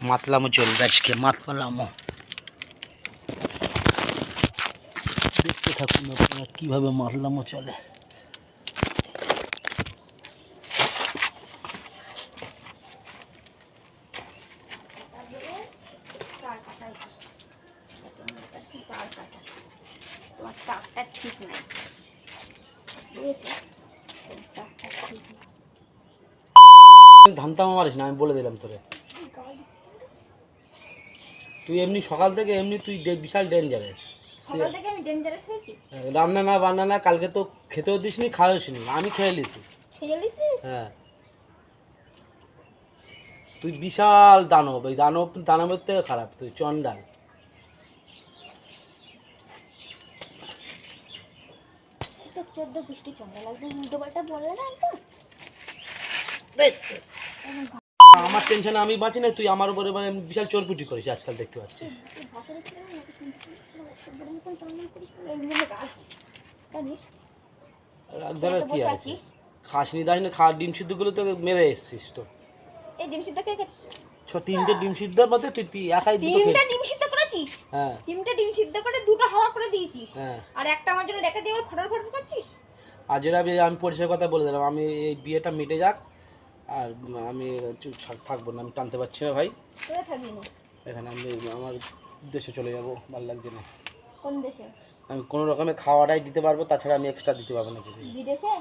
মাতলামো চলবে আজকে, মাতলামো। দেখতে থাকুন আপনারা কীভাবে মাতলামো চলে। ঠিক নাই, বুঝেছি? ধানতাম মারিস না, আমি বলে দিলাম তোরে। তুই এমনি সকাল থেকে এমনি তুই বিশাল ডেঞ্জারাস। সকাল থেকে আমি ডেঞ্জারাস হয়েছি? রান্না না বান্না না, কালকে তো খেতেও দিসনি, খাওয়াস নি, আমি খেয়ে নিছি। খেয়ে নিছিস? হ্যাঁ, তুই বিশাল দানব, এই দানবের থেকে খারাপ তুই, চন্ডাল। তো 14 বৃষ্টি চন্ডা লাগবে, দুবারটা বললে না আমার টেনশনে আমি বাঁচি না, তুই আমার উপরে মানে বিশাল চোরপুটি করিস আজকাল, দেখতে পাচ্ছিস। ধরে কি আছে, খাসনি দাস না, ডিম সিদ্ধ গুলো তো মেরে এসছিস তো। এই ডিম সিদ্ধ কে? 3টে ডিম সিদ্ধর মধ্যে তুই একাই 3টা ডিম সিদ্ধ করেছিস? হ্যাঁ, 3টা ডিম সিদ্ধ করে 2টা হাওয়া করে দিয়েছিস। হ্যাঁ, আর একটা আমার জন্য রেখে দিয়ে ফটাফট ফটাফট করছিস। আর যেটা আমি পরিষ্কার কথা বলে দিলাম, আমি এই বিয়েটা মিটে যাক, আর আমি থাকবো না, আমি টানতে পারছি না ভাই। কোথায় থাকবি না? এখানে আমি আমার দেশে চলে যাবো, ভালো লাগছে না। কোন দেশে? আমি কোনো রকমে খাওয়াটাই দিতে পারবো, তাছাড়া আমি এক্সট্রা দিতে পারবো না কিছু। বিদেশে?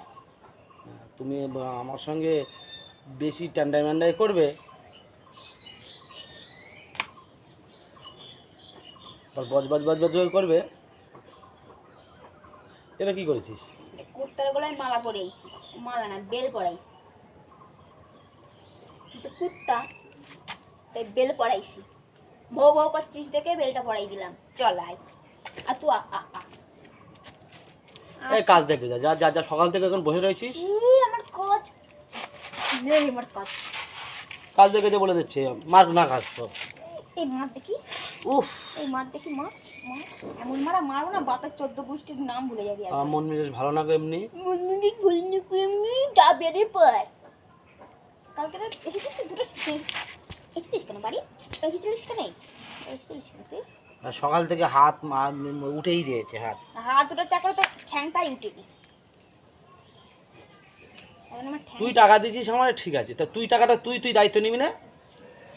তুমি আমার সঙ্গে বেশি টান্ডাই ম্যান্ডাই করবে, বজ করবে। এটা কি করেছিস? কুত্তার গলায় মালা পরিয়েছি, মালা না বেল পরাইছি। তো কুত্তা তাই বেল পরাইছি, বউ বউ করছিস দেখে বেলটা পরাই দিলাম। চল আয়, আর তুই এই কাজ দেখে যা, যা যা সকাল থেকে এখন বসে রয়েছিস। আমার কাজ নেই, আমার কাজ কাজ দেখে যে বলে দিচ্ছে, মার না কাজ তো। এই মার দেখি, উফ, এই মার দেখি, মা মা এমন মারা মারো না, বাপের 14 গোষ্ঠীর নাম ভুলে যাবি। আমার মন মেজাজ ভালো না এমনি। মন মেজাজ ভুলিনি এমনি, যা বেরিয়ে পড়। কালকে রাত এসেছিস তো, দুটো এসেছিস কেন বাড়ি? এসেছিস কেন? এসেছিস কেন তুই? সকাল থেকে হাত উঠেই রয়েছে, হাত দুটো চাকর তো ঠ্যাংটাই উঠেনি। তুই টাকা দিয়েছিস আমার, ঠিক আছে, তা তুই টাকাটা তুই দায়িত্ব নিবি না?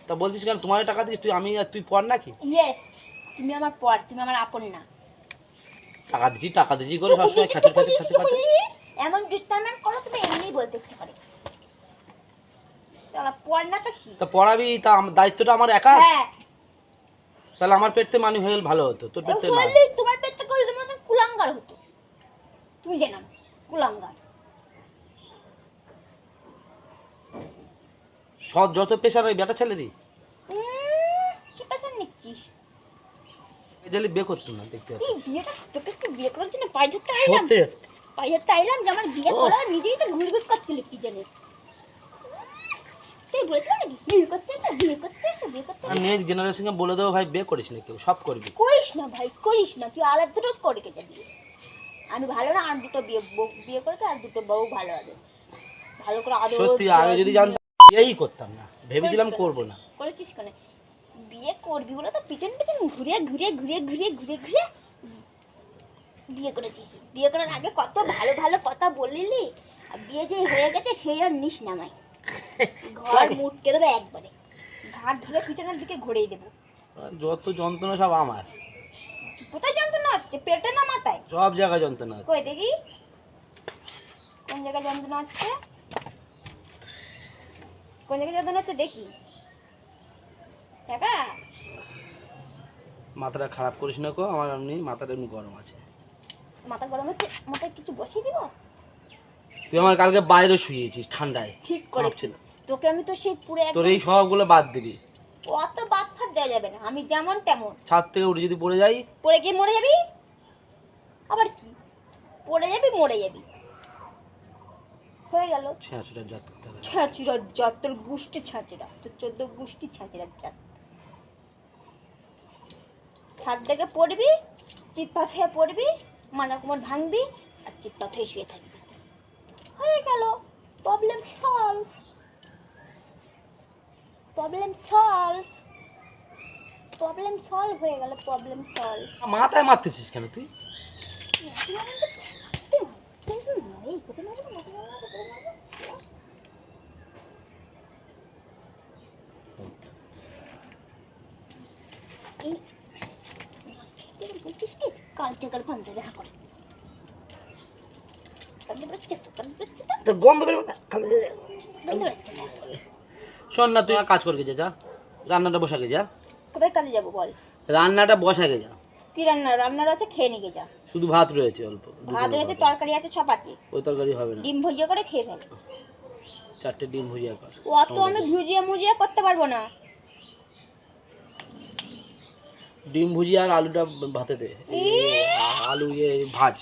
তা বলছিস কেন তোমার টাকা দিস তুই, আমি আর তুই পর নাকি? ইয়েস, তুমি আমার পর, তুমি আমার আপন না। টাকা দিচ্ছি করে সবসময় খাতে এমন ডিটারমেন্ট করো, তুমি এমনিই বলতে ইচ্ছে করে। শালা পর না তো কি? তা পড়াবি, তা দায়িত্বটা আমার একা? হ্যাঁ। তাহলে আমার পেটতে মানি হয়ে ভালো হতো, তোর পেটতে না। তোমার পেটতে করলে তোমার তো কুলাঙ্গার হতো, তুমি জানো কুলাঙ্গার। সব যত পেশার ওই বেটা ছেলেরই। কি পেশার নিচ্ছিস? এজেলি বিয়ে করতো না, দেখতে পাচ্ছিস। এই বিয়েটা তোকে একটু বিয়ে করার জন্য পাই ধরতে আইলাম, পাই ধরতে আইলাম যে আমার বিয়ে করা, নিজেই তো ঘুরঘুর করছিলি কি জানি। তুই বলেছিলাম নাকি বিয়ে করতে এসে, বিয়ে করতে এসে, বিয়ে করতে এসে? নেক্সট জেনারেশনকে বলে দেবো ভাই, বিয়ে করিস না, কেউ সব করবি। করিস না ভাই, করিস না, তুই আলাদা দুটো করে কে যাবি। আমি ভালো না, আর দুটো বিয়ে করতে, আর দুটো বউ ভালো হবে, ভালো করে আদর। সত্যি আগে যদি জানতাম এই করতাম না, ভেবেছিলাম করবো না। করেছিস কেন? বিয়ে করবি বলে তো পিছন পিছন ঘুরে ঘুরে ঘুরে ঘুরে ঘুরে ঘুরে বিয়ে করেছিস। বিয়ে করার আগে কত ভালো ভালো কথা বললি, আর বিয়ে যে হয়ে গেছে সেই আর নিস নামাই, ঘর মুটকে দেবে একবারে, ঘাট ধরে পিছনের দিকে ঘুরেই দেবো। যত যন্ত্রণা সব আমার। কোথায় যন্ত্রণা হচ্ছে? পেটে না মাথায়? সব জায়গায় যন্ত্রণা হচ্ছে। কই দেখি কোন জায়গায় যন্ত্রণা হচ্ছে, কোন জায়গায় যন্ত্রণা হচ্ছে দেখি। টাকা মাথাটা খারাপ করিস না কো, আমার এমনি মাথাটা এমনি গরম আছে। মাথা গরম হচ্ছে, মাথায় কিছু বসিয়ে দিব? তুই আমার কালকে বাইরে শুয়েছিস ঠান্ডায়, ঠিক করেছিল। তোকে আমি তো সেই পুরো তোর এই সবগুলো বাদ দিবি। অত বাদ ফাদ দেওয়া যাবে না, আমি যেমন তেমন। ছাদ থেকে উঠে যদি পড়ে যাই? পড়ে গিয়ে মরে যাবি? আবার কি পড়ে যাবি মরে যাবি, হয়ে গেল। ছেঁচড়ার জাত করতে হবে। ছেঁচড়ার জাত, তোর গোষ্ঠী ছেঁচড়া, তোর 14 গোষ্ঠী ছেঁচড়ার জাত। ছাদ থেকে পড়বি, চিৎপাত হয়ে পড়বি, মাথা কোমর ভাঙবি, আর চিৎপাত হয়ে শুয়ে থাকবি, হয়ে গেল। Problem solve, problem solve. Problem solve হয়ে গেল, প্রবলেম সলভ। মাথায় মারতেছিস কেন তুই? তো গন্ধ বেরোবে না খালি। শোন না, তুই আর কাজ করকে যা, রান্নাটা বসাকে যা। কোথায় কাজে যাবো বল? রান্নাটা বসাকে যা। কি রান্না? রান্নার আছে, খেয়ে নিয়ে যা। শুধু ভাত রয়েছে অল্প, ভাত রয়েছে, তরকারি আছে, সব আছে। ওই তরকারি হবে না, ডিম ভুজিয়া করে খেয়ে ফেল। 4টে ডিম ভুজিয়া কর। অত আমি ভুজিয়া মুজিয়া করতে পারবো না। ডিম ভুজিয়া আর আলুটা ভাতে দে। আলু ভাজ।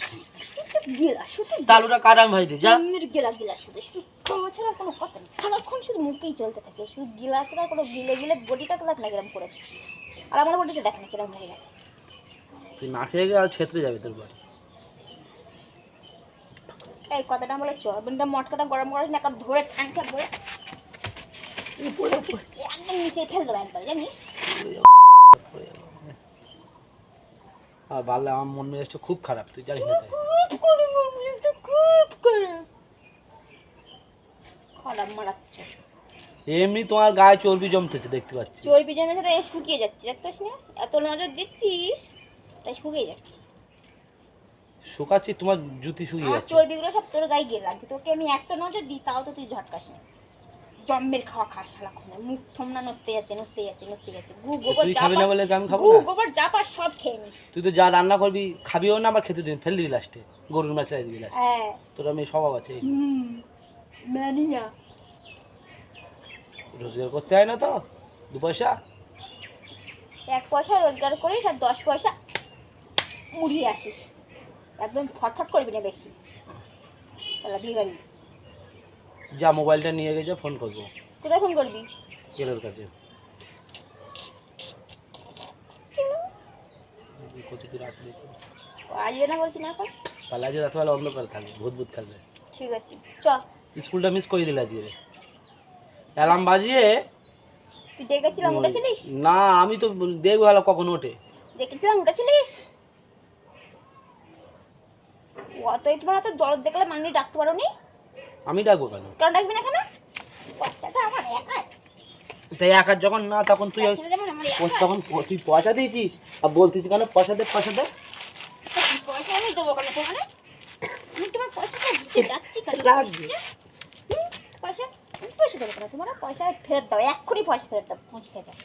গেলা শুধু আলুটা কার আমি ভাজি দিই যা। গেলা গেলা শুধু খাওয়া ছাড়া কোনো কথা নেই। সারাক্ষণ শুধু মুখেই চলতে থাকে, শুধু গিলা ছাড়া কোনো গিলে গিলে বডিটা দেখ না কিরম করেছে। আর আমার বডিটা দেখ না কিরম হয়ে গেছে। তুই না খেয়ে গেলে আর ছেত্রে যাবে তোর বাড়ি। এই কথাটা বলে চবিনটা মটকাটা গরম করিস না, ধরে ঠাংটা ধরে একদম নিচে ফেল দেবো একবার, জানিস? আর বাড়লে আমার মন মেজাজটা খুব খারাপ, তুই জানিস না। খুব খারাপ মারাচ্ছে। এমনি তোমার গায়ে চর্বি জমতেছে দেখতে পাচ্ছি। চর্বি জমেছে তাই শুকিয়ে যাচ্ছে, দেখতেছ না? এত নজর দিচ্ছিস তাই শুকিয়ে যাচ্ছে। শুকাচ্ছি, তোমার জুতি শুকিয়ে আমার যাচ্ছে। চর্বিগুলো সব তোর গায়ে গিয়ে লাগবে। তোকে আমি এত নজর দিই তাও তো তুই ঝটকাস না। জম্মের খাওয়া খাস সারাক্ষণ, মুখ থমনা নড়তে যাচ্ছে। গু গোবর তুই যা খাবি না পাস, বলে আমি খাবো গু না? গোবর যা পাস সব খেয়ে নিস। তুই তো যা রান্না করবি খাবিও না, আবার খেতে দিবি, ফেল দিবি লাস্টে, গরুর মাছ চাই দিবি লাস্টে। হ্যাঁ, তোর আমি স্বভাব আছে। ম্যানিয়া। রোজগার করতে হয় না তো 2 পয়সা। 1 পয়সা রোজগার করিস আর 10 পয়সা মুড়িয়ে আসিস। একদম ফটফট করবি না বেশি, তাহলে ভিখারি। যা মোবাইলটা নিয়ে গেছে, ফোন করবো। কোথায় ফোন করবি? কেলোর কাছে। কত দূর আসবে? আসবে না বলছি না এখন। তাহলে আজ রাতবেলা অন্ধকার থাকবে, ভূত থাকবে। ঠিক আছে চ। স্কুলটা মিস করে দিলে আজকে। অ্যালার্ম বাজিয়ে তুই দেখেছিলাম উঠেছিলিস? না, আমি তো দেখবো ভালো কখন ওঠে। দেখেছিলাম উঠেছিলিস। অতই তোমার তো দরদ দেখলে মানুষ ডাকতে পারো নি। আমি ডাকবো কেন? কারণ ডাকবি না কেন? কষ্টটা আমার একা। তাই একার যখন না তখন তুই তখন তুই পয়সা দিয়েছিস আর বলতিস কেন পয়সা দে পয়সা দে? পয়সা আমি দেবো কেন তোমার? আমি তোমার পয়সাটা দিতে যাচ্ছি কেন? পয়সা পয়সা দেবো কেন তোমার? পয়সা ফেরত দাও, এক্ষুনি পয়সা ফেরত দাও। 25,000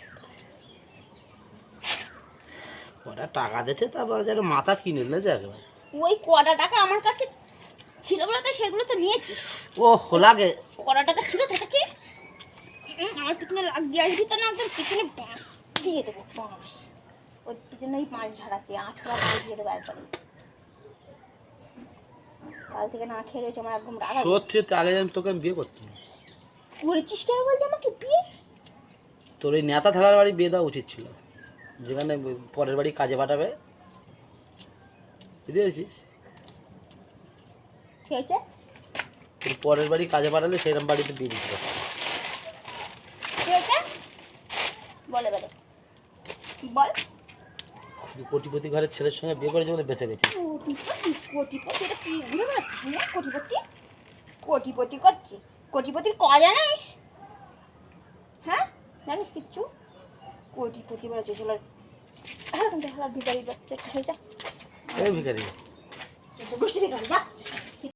ওরা টাকা দিচ্ছে, তারপর যেন মাথা কিনে নিয়েছে একেবারে। ওই কটা টাকা আমার কাছে ছিল বলে তো সেগুলো তো নিয়েছিস। ও লাগে কটা টাকা ছিল তোর কাছে? আমার পিছনে লাগ দিয়ে আসবি তো না, একদম পিছনে বাঁশ দিয়ে দেবো, বাঁশ। ওই পিছনেই মাছ ঝাড়াচ্ছে, আঁচড়া মাছ দিয়ে দেবো একবারে। কাল থেকে না খেয়ে রয়েছে আমার একদম রাগ। সত্যি আগে তোকে আমি বিয়ে করতাম। করেছিস কেন বলতে আমাকে বিয়ে? তোর ওই নেতা থালার বাড়ি বিয়ে দেওয়া উচিত ছিল, যেখানে পরের বাড়ি কাজে পাঠাবে। বুঝতে পেরেছিস? ঠিক আছে, তোর পরের বাড়ি কাজে পাঠালে সেরকম বাড়িতে বিয়ে দিতে পারবে। ঠিক আছে, বলে বলে বল। কোটিপতি ঘরের ছেলের সঙ্গে বিয়ে করেছে বলে বেঁচে গেছি। কোটিপতি এটা কি ঘুরে বেড়াচ্ছিস না? কোটিপতি কোটিপতি করছি, কোটিপতির ক জানিস? হ্যাঁ জানিস কিচ্ছু? কোটিপতি বেড়াচ্ছে চলো ভিখারি বাচ্চা হয়ে যা। এই ভিখারি গোষ্ঠী ভিখারি যা।